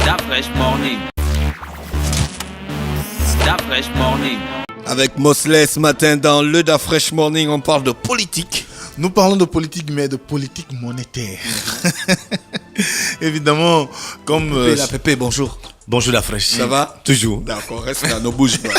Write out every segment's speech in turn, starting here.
Fresh Morning. Fresh Morning. Avec Mosley ce matin dans le Da Fresh Morning, on parle de politique. Nous parlons de politique, mais de politique monétaire. Évidemment, comme... Pépé, bonjour. Bonjour la fraîche. Ça va? Toujours. D'accord, reste là, ne bouge pas.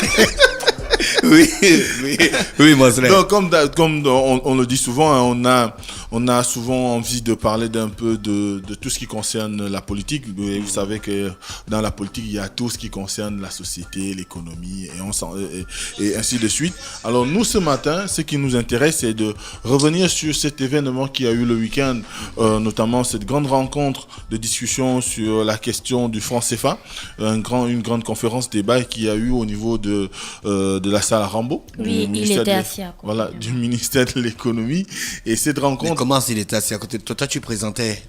Oui, Mosley. Donc, comme on le dit souvent, hein, on a souvent envie de parler d'un peu de tout ce qui concerne la politique. Vous savez que dans la politique, il y a tout ce qui concerne la société, l'économie, et ainsi de suite. Alors, nous, ce matin, ce qui nous intéresse, c'est de revenir sur cet événement qui a eu le week-end, notamment cette grande rencontre de discussion sur la question du franc CFA, une grande conférence débat qui a eu au niveau de la salle Rambo. Oui, il était assis à côté. Voilà, du ministère de l'économie. Et cette rencontre... Mais comment il était assis à côté de toi? Toi, tu présentais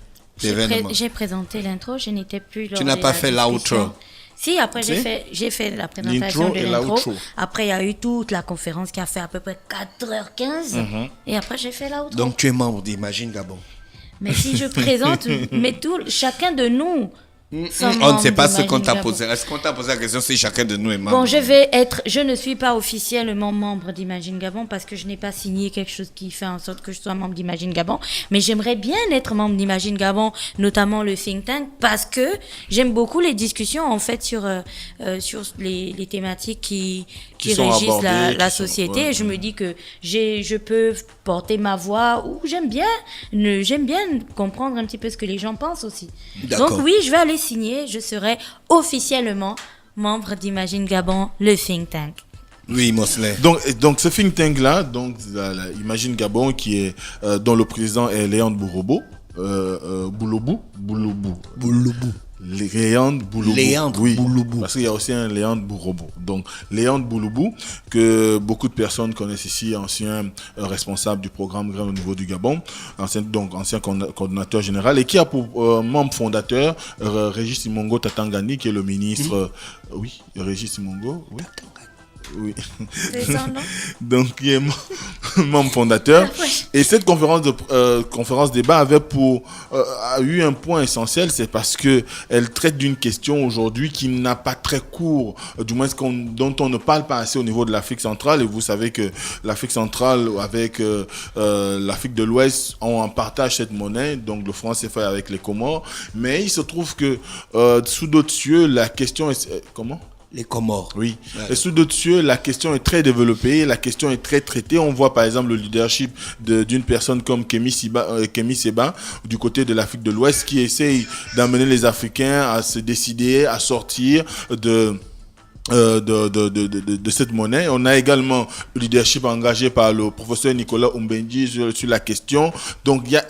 l'événement. J'ai présenté l'intro, je n'étais plus là. Tu n'as pas fait l'outro? Si, après j'ai fait la présentation de l'intro. Après, il y a eu toute la conférence qui a fait à peu près 4h15. Et après, j'ai fait l'outro. Donc, tu es membre d'Imagine Gabon. Mais si je présente, mais chacun de nous... On ne sait pas ce qu'on t'a posé. Est-ce qu'on t'a posé la question si chacun de nous est membre? Bon, je ne suis pas officiellement membre d'Imagine Gabon parce que je n'ai pas signé quelque chose qui fait en sorte que je sois membre d'Imagine Gabon. Mais j'aimerais bien être membre d'Imagine Gabon, notamment le think tank, parce que j'aime beaucoup les discussions en fait sur les thématiques qui régissent la société. Et je me dis que je peux porter ma voix ou j'aime bien comprendre un petit peu ce que les gens pensent aussi. D'accord. Donc oui, je vais aller signer, je serai officiellement membre d'Imagine Gabon, le think tank. Oui, Mosley. Donc ce think tank là, donc Imagine Gabon qui est dont le président est Léandre Boulobo, Bouloubou. Léandre Bouloubou. Parce qu'il y a aussi un Léandre Boulobo. Donc Léandre Bouloubou, que beaucoup de personnes connaissent ici, ancien responsable du programme Grain au niveau du Gabon, ancien coordonnateur général, et qui a pour membre fondateur Régis Simongo Tatangani, qui est le ministre. Oui, Régis Simongo, oui. Oui. C'est ça, non? Donc, il est membre fondateur. Et cette conférence débat a eu un point essentiel, c'est parce que elle traite d'une question aujourd'hui qui n'a pas très cours, du moins dont on ne parle pas assez au niveau de l'Afrique centrale. Et vous savez que l'Afrique centrale avec l'Afrique de l'Ouest ont en partage cette monnaie, donc le franc CFA avec les Comores. Mais il se trouve que sous d'autres cieux, la question est comment? Les Comores. Oui. Ouais. Et sous d'autres cieux, la question est très développée, la question est très traitée. On voit par exemple le leadership d'une personne comme Kémy Séba du côté de l'Afrique de l'Ouest qui essaye d'amener les Africains à se décider, à sortir de cette monnaie. On a également le leadership engagé par le professeur Nicolas Umbenji sur la question. Donc il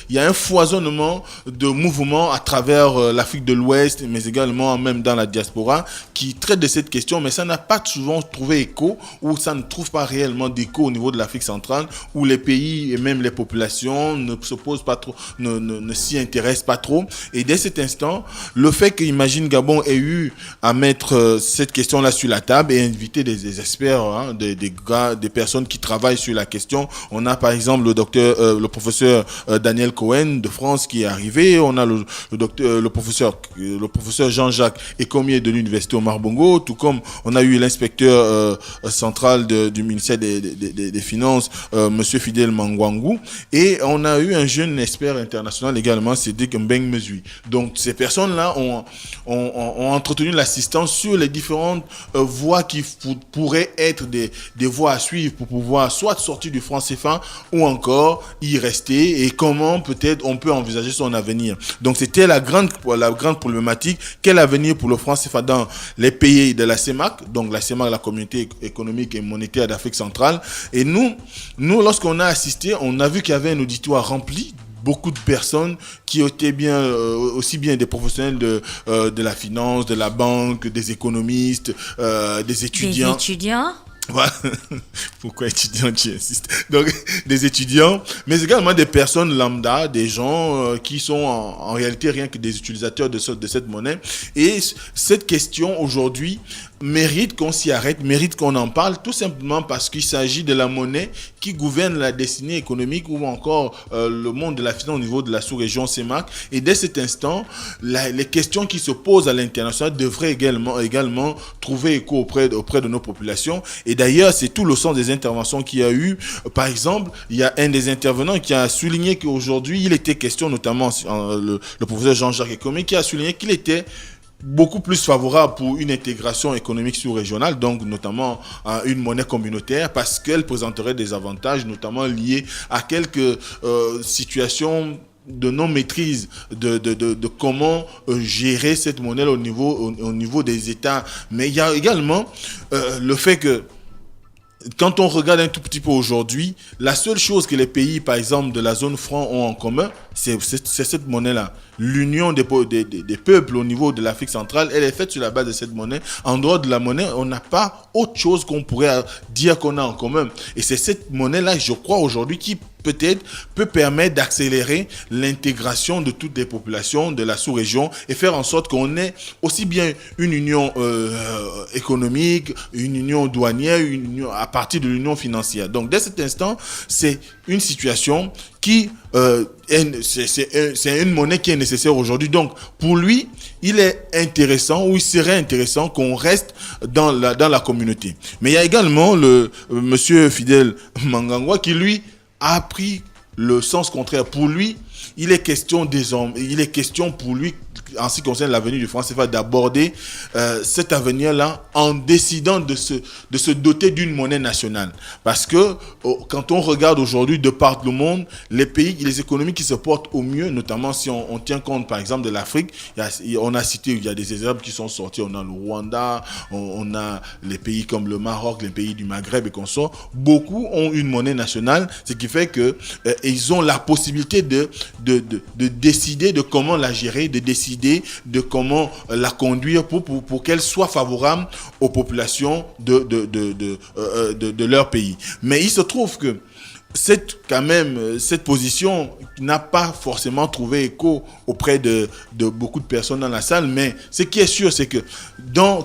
y a un foisonnement de mouvements à travers l'Afrique de l'Ouest, mais également même dans la diaspora, qui traite de cette question, mais ça n'a pas souvent trouvé écho, ou ça ne trouve pas réellement d'écho au niveau de l'Afrique centrale, où les pays et même les populations ne se posent pas trop, ne s'y intéressent pas trop. Et dès cet instant, le fait qu'Imagine Gabon ait eu à mettre cette question là sur la table et inviter des experts, hein, des personnes qui travaillent sur la question. On a par exemple le professeur Daniel Cohen de France qui est arrivé. On a le professeur Jean-Jacques Ecomier de l'université Omar Bongo, tout comme on a eu l'inspecteur central du ministère des Finances, monsieur Fidel Mangwangou, et on a eu un jeune expert international également, Cédric Mbeng Mesui. Donc ces personnes-là ont entretenu l'assistance sur les différentes voies qui pourraient être des voies à suivre pour pouvoir soit sortir du franc CFA ou encore y rester, et comment peut-être on peut envisager son avenir. Donc c'était la grande problématique. Quel avenir pour le franc CFA dans les pays de la CEMAC, donc la CEMAC, la Communauté économique et monétaire d'Afrique centrale. Et nous lorsqu'on a assisté, on a vu qu'il y avait un auditoire rempli, beaucoup de personnes qui étaient aussi bien des professionnels de la finance, de la banque, des économistes, des étudiants. Voilà. Pourquoi étudiants, tu insistes? Donc, des étudiants, mais également des personnes lambda, des gens qui sont en réalité rien que des utilisateurs de cette monnaie. Et cette question aujourd'hui mérite qu'on s'y arrête, mérite qu'on en parle, tout simplement parce qu'il s'agit de la monnaie qui gouverne la destinée économique ou encore le monde de la finance au niveau de la sous-région CEMAC. Et dès cet instant, les questions qui se posent à l'international devraient également trouver écho auprès de nos populations. Et d'ailleurs, c'est tout le sens des interventions qu'il y a eu. Par exemple, il y a un des intervenants qui a souligné qu'aujourd'hui, il était question, notamment le professeur Jean-Jacques Ekomé, qui a souligné qu'il était beaucoup plus favorable pour une intégration économique sous-régionale, donc notamment une monnaie communautaire, parce qu'elle présenterait des avantages, notamment liés à quelques situations de non-maîtrise de comment gérer cette monnaie au niveau des États. Mais il y a également le fait que quand on regarde un tout petit peu aujourd'hui, la seule chose que les pays, par exemple, de la zone franc ont en commun, c'est cette monnaie-là. L'union des peuples au niveau de l'Afrique centrale, elle est faite sur la base de cette monnaie. En dehors de la monnaie, on n'a pas autre chose qu'on pourrait dire qu'on a en commun. Et c'est cette monnaie-là, je crois, aujourd'hui, qui peut-être peut permettre d'accélérer l'intégration de toutes les populations de la sous-région et faire en sorte qu'on ait aussi bien une union économique, une union douanière, une union à partir de l'union financière. Donc, dès cet instant, c'est une situation qui c'est une monnaie qui est nécessaire aujourd'hui. Donc, pour lui, il est intéressant ou il serait intéressant qu'on reste dans la communauté. Mais il y a également le monsieur Fidèle Mangangwa qui, lui, a pris le sens contraire. Pour lui, il est question pour lui, en ce qui concerne l'avenir du franc CFA, d'aborder cet avenir-là en décidant de se doter d'une monnaie nationale. Parce que quand on regarde aujourd'hui de par le monde, les économies qui se portent au mieux, notamment si on tient compte par exemple de l'Afrique, on a cité, il y a des exemples qui sont sortis, on a le Rwanda, on a les pays comme le Maroc, les pays du Maghreb et consorts, beaucoup ont une monnaie nationale, ce qui fait que ils ont la possibilité de décider de comment la gérer, de décider de comment la conduire pour qu'elle soit favorable aux populations de leur pays. Mais il se trouve que cette position n'a pas forcément trouvé écho auprès de beaucoup de personnes dans la salle, mais ce qui est sûr, c'est que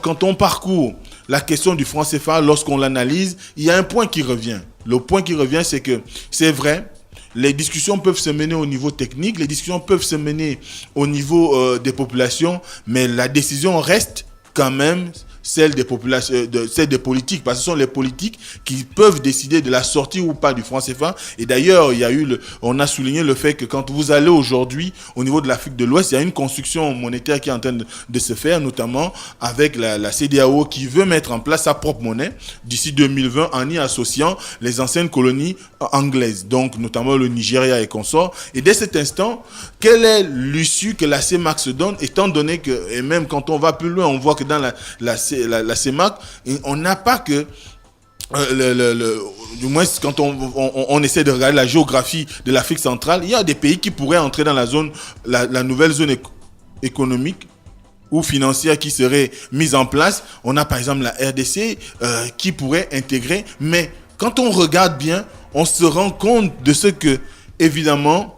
quand on parcourt la question du franc CFA, lorsqu'on l'analyse, il y a un point qui revient. Le point qui revient, c'est que c'est vrai, les discussions peuvent se mener au niveau technique, les discussions peuvent se mener au niveau des populations, mais la décision reste quand même celle des populations, celle des politiques, parce que ce sont les politiques qui peuvent décider de la sortie ou pas du franc CFA. Et d'ailleurs, on a souligné le fait que quand vous allez aujourd'hui au niveau de l'Afrique de l'Ouest, il y a une construction monétaire qui est en train de se faire, notamment avec la CEDEAO qui veut mettre en place sa propre monnaie d'ici 2020 en y associant les anciennes colonies anglaises, donc notamment le Nigeria et consorts. Et dès cet instant, quelle est l'issue que la CEMAC se donne, étant donné que, et même quand on va plus loin, on voit que dans la CEMAC, on n'a pas que du moins quand on essaie de regarder la géographie de l'Afrique centrale, il y a des pays qui pourraient entrer dans la nouvelle zone économique ou financière qui serait mise en place. On a par exemple la RDC qui pourrait intégrer, mais quand on regarde bien, on se rend compte de ce que, évidemment,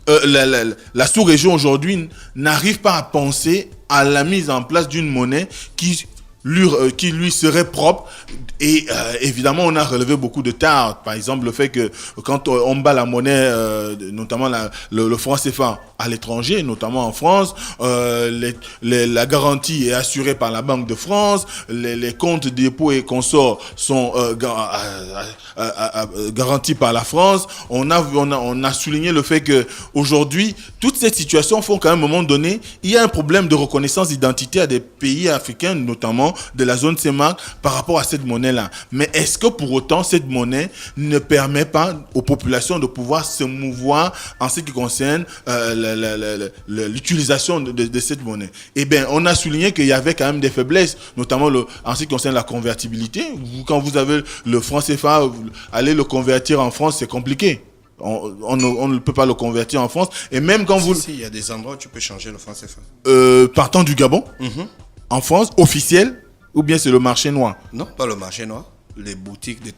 la sous-région aujourd'hui n'arrive pas à penser à la mise en place d'une monnaie qui lui serait propre. Et évidemment, on a relevé beaucoup de tard. Par exemple, le fait que quand on bat la monnaie, notamment le franc CFA à l'étranger, notamment en France, la garantie est assurée par la Banque de France, les comptes dépôts et consorts sont garantis par la France. On a souligné le fait que aujourd'hui, toutes ces situations font qu'à un moment donné, il y a un problème de reconnaissance identitaire des pays africains, notamment de la zone CEMAC, par rapport à cette monnaie-là. Mais est-ce que pour autant, cette monnaie ne permet pas aux populations de pouvoir se mouvoir en ce qui concerne l'utilisation de cette monnaie? Eh bien, on a souligné qu'il y avait quand même des faiblesses, notamment en ce qui concerne la convertibilité. Quand vous avez le franc CFA, aller le convertir en France, c'est compliqué. On ne peut pas le convertir en France. Et même quand il y a des endroits où tu peux changer le franc CFA. Partant du Gabon, en France, officiel, ou bien c'est le marché noir? Non, pas le marché noir. les boutiques de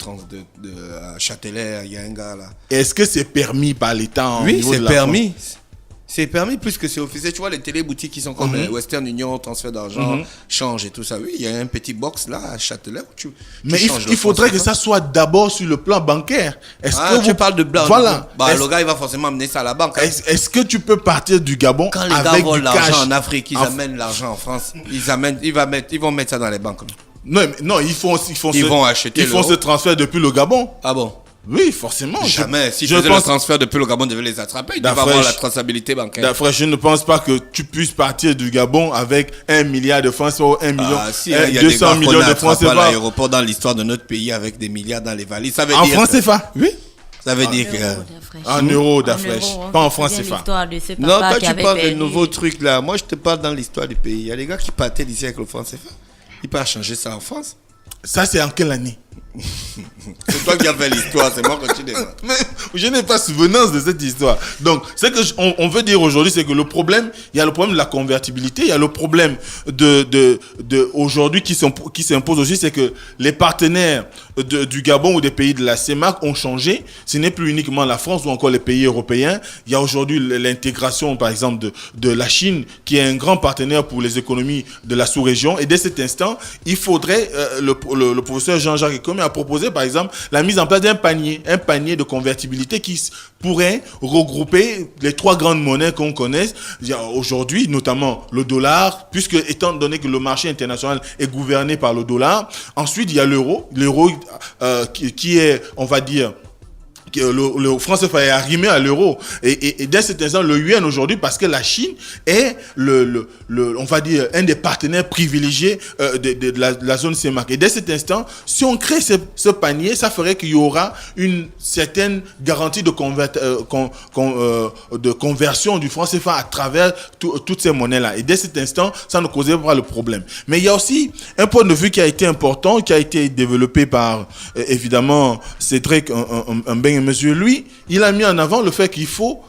à Châtelet, il y a un gars là. Est-ce que c'est permis par l'État au Oui, niveau c'est de la permis. C'est permis puisque c'est officiel. Tu vois, les téléboutiques qui sont comme Western Union, transfert d'argent, change et tout ça. Oui, il y a un petit box là à Châtelet où Mais il faudrait que ça soit d'abord sur le plan bancaire. Tu parles de blanc. Voilà. Le gars, il va forcément amener ça à la banque. Est-ce que tu peux partir du Gabon quand les gars avec volent du cash l'argent en Afrique, ils amènent l'argent en France. Ils vont mettre ça dans les banques. Non, ils vont acheter ce transfert depuis le Gabon. Ah bon? Oui, forcément. Jamais. Si je faisaient le transfert depuis le Gabon, devait les attraper. Il devait avoir la traçabilité bancaire. D'après, je ne pense pas que tu puisses partir du Gabon avec 1 milliard de francs ou 1 million, il y a 200 millions de francs CFA. CFA. À l'aéroport dans l'histoire de notre pays avec des milliards dans les valises. Ça veut en dire francs CFA? Oui. Ça veut dire que... En euros d'Afrique, pas en francs CFA. Non, quand tu parles de nouveaux trucs là, moi je te parle dans l'histoire du pays. Il y a des gars qui partaient d'ici avec le franc CFA. Ils peuvent changer ça en France. Ça, c'est en quelle année? C'est toi qui as fait l'histoire, c'est moi qui tu démarres. Mais je n'ai pas souvenance de cette histoire. Donc, ce que on veut dire aujourd'hui, c'est que le problème, il y a le problème de la convertibilité, il y a le problème de aujourd'hui qui s'impose aussi, c'est que les partenaires du Gabon ou des pays de la CEMAC ont changé. Ce n'est plus uniquement la France ou encore les pays européens. Il y a aujourd'hui l'intégration, par exemple, de la Chine, qui est un grand partenaire pour les économies de la sous-région. Et dès cet instant, il faudrait, le professeur Jean-Jacques Ekomi a proposé, par exemple, la mise en place d'un panier de convertibilité qui pourrait regrouper les 3 grandes monnaies qu'on connaît aujourd'hui, notamment le dollar, puisque étant donné que le marché international est gouverné par le dollar. Ensuite, il y a l'euro qui est, on va dire, le franc CFA est arrimé à l'euro et dès cet instant le yuan aujourd'hui, parce que la Chine est on va dire un des partenaires privilégiés de la zone CEMAC. Et dès cet instant, si on crée ce panier, ça ferait qu'il y aura une certaine garantie de conversion du franc CFA à travers toutes ces monnaies-là. Et dès cet instant, ça ne causait pas le problème. Mais il y a aussi un point de vue qui a été important, qui a été développé par évidemment Cédric Mbeng. Monsieur, lui, il a mis en avant le fait qu'il faut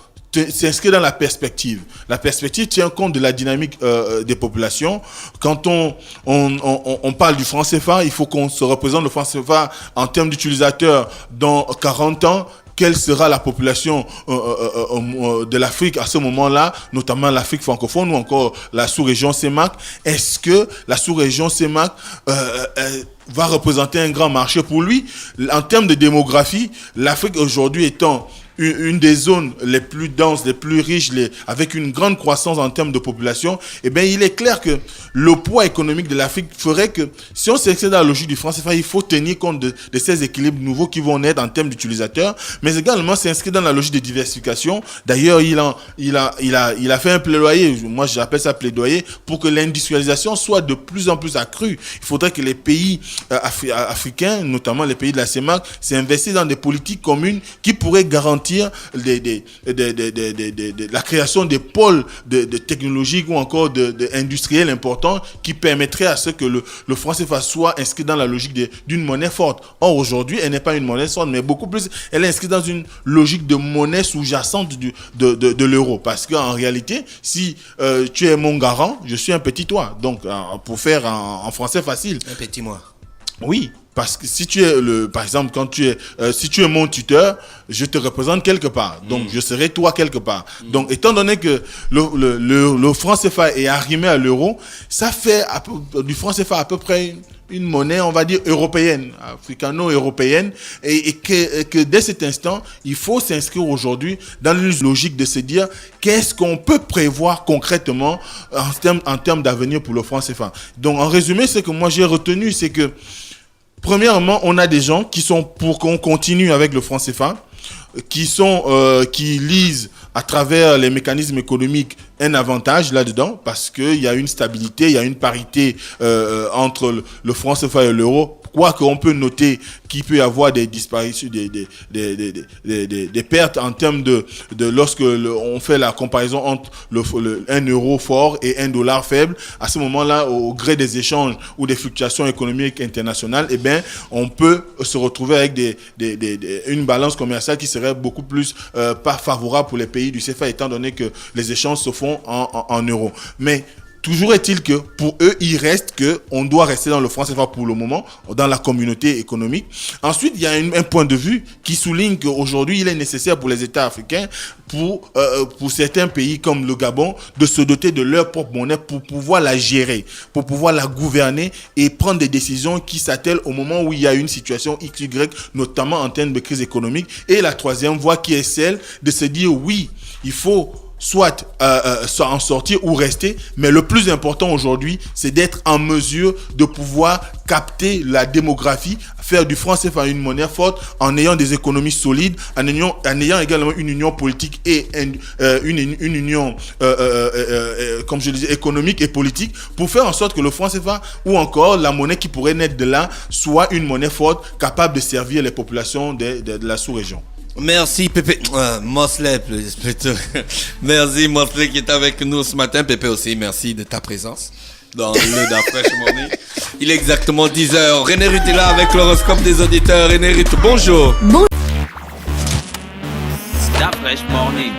s'inscrire dans la perspective. La perspective tient compte de la dynamique des populations. Quand on parle du franc CFA, il faut qu'on se représente le franc CFA en termes d'utilisateurs dans 40 ans. Quelle sera la population de l'Afrique à ce moment-là, notamment l'Afrique francophone ou encore la sous-région CEMAC? Est-ce que la sous-région CEMAC va représenter un grand marché pour lui? En termes de démographie, l'Afrique aujourd'hui étant une des zones les plus denses, les plus riches, avec une grande croissance en termes de population, eh bien, il est clair que le poids économique de l'Afrique ferait que si on s'inscrit dans la logique du franc CFA, il faut tenir compte de ces équilibres nouveaux qui vont naître en termes d'utilisateurs, mais également s'inscrire dans la logique de diversification. D'ailleurs, il a fait un plaidoyer, moi j'appelle ça plaidoyer, pour que l'industrialisation soit de plus en plus accrue. Il faudrait que les pays africains, notamment les pays de la CEMAC, s'investissent dans des politiques communes qui pourraient garantir la création des pôles de technologiques ou encore d'industriels importants qui permettraient à ce que le franc CFA soit inscrit dans la logique d'une monnaie forte. Or, aujourd'hui, elle n'est pas une monnaie forte, mais beaucoup plus, elle est inscrite dans une logique de monnaie sous-jacente de l'euro. Parce qu'en réalité, si tu es mon garant, je suis un petit toi. Donc, pour faire en français facile. Un petit moi. Oui. Parce que si tu es par exemple, si tu es mon tuteur, je te représente quelque part. Donc, je serai toi quelque part. Donc, étant donné que le franc CFA est arrimé à l'euro, ça fait du franc CFA à peu près une monnaie, on va dire, européenne, africano-européenne, et que dès cet instant, il faut s'inscrire aujourd'hui dans une logique de se dire qu'est-ce qu'on peut prévoir concrètement en termes d'avenir pour le franc CFA. Donc, en résumé, ce que moi j'ai retenu, c'est que premièrement, on a des gens qui sont pour qu'on continue avec le franc CFA, qui lisent à travers les mécanismes économiques un avantage là-dedans, parce qu'il y a une stabilité, il y a une parité entre le franc CFA et l'euro. Quoique on peut noter qu'il peut y avoir des disparitions, des pertes en termes de lorsque on fait la comparaison entre 1 euro fort et 1 dollar faible. À ce moment-là, au gré des échanges ou des fluctuations économiques internationales, eh bien, on peut se retrouver avec une balance commerciale qui serait beaucoup plus pas favorable pour les pays du CFA, étant donné que les échanges se font en euros. Mais Toujours est-il que pour eux, il reste que on doit rester dans le franc CFA pour le moment, dans la communauté économique. Ensuite, il y a un point de vue qui souligne qu'aujourd'hui, il est nécessaire pour les États africains, pour certains pays comme le Gabon, de se doter de leur propre monnaie pour pouvoir la gérer, pour pouvoir la gouverner et prendre des décisions qui s'attellent au moment où il y a une situation XY, notamment en termes de crise économique. Et la troisième voie qui est celle de se dire oui, il faut soit en sortir ou rester, mais le plus important aujourd'hui, c'est d'être en mesure de pouvoir capter la démographie, faire du franc CFA une monnaie forte, en ayant des économies solides, en ayant également une union politique et une union, comme je disais, économique et politique, pour faire en sorte que le franc CFA ou encore la monnaie qui pourrait naître de là soit une monnaie forte, capable de servir les populations de la sous-région. Merci Pépé. Mosley plutôt. Merci Mosley qui est avec nous ce matin. Pépé aussi, merci de ta présence dans le d'Afresh Morning. Il est exactement 10h. René Ruth est là avec l'horoscope des auditeurs. René Ruth, bonjour. D'Afresh Morning.